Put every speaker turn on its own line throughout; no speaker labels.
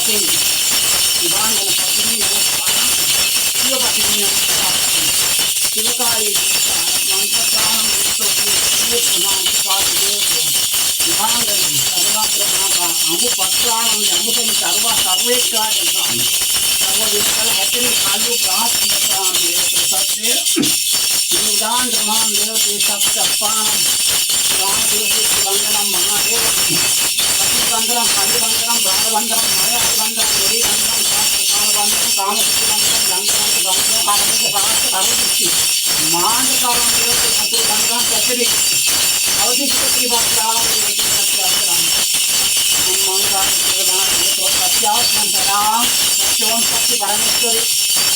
पति दिवांगन पत्नी नमस्कार शिव पत्नी नमस्कार शिवकाली मंत्रताम विष्णु प्रमाण पाद देव दिवांगन सर्वत्र महाका अंबु पत्राणं अंबुतम सर्व सर्वेका जगह सर्व विकल हतनी कालु प्रार्थनाम देव सत्य निदान रमान देव ते सप्तपान प्राण देव वंदनम महादेव पति वंदनम काली वंदनम प्राण वंदनम माया वंदनम देवी वंदनम शास्त्र काल वंदनम काम वंदनम जंतन वंदनम काल शास्त्र करोति मान काल देव ते पति वंदनम सत्य अवधिष्ठ की बात राम देव के सत्य राम मंगल भगवान तो सत्यावंतराम सत्यों सत्य परमेश्वरी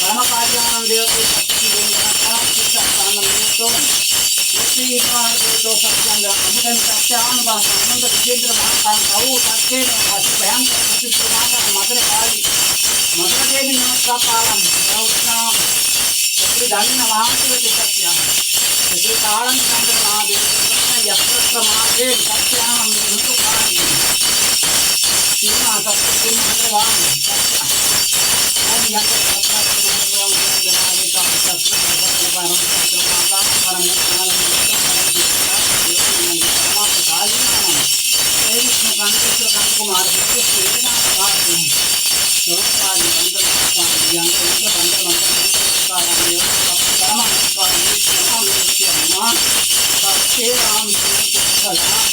परम कार्यानंद देव के सत्य वेंकटनाथ चित्तानंद देव तो श्री पार देव तो सत्यांग अमृतम सत्यान संबंध विजेंद्र महाकाल औ सत्य अति भयंकर सत्य प्रमाण मदर काली मदर देवी नमस्कार कालम उत्तम श्री दानी महादेव के सत्य श्री कालन चंद्र महादेव यत्र प्रमादे सत्याम मृत्यु काली सीमा सत्य भगवान सत्य ओम यत्र सत्य भगवान जनादे का सत्य भगवान परम माता परम काल काली नाम विष्णु कांतेश्वर कांत कुमार विष्णु सेना पार्वती सोमकाली मंत्र यंत्र मंत्र मंत्र देव परम नमस्कार विष्णु नाम हनुमान सत्य राम सदा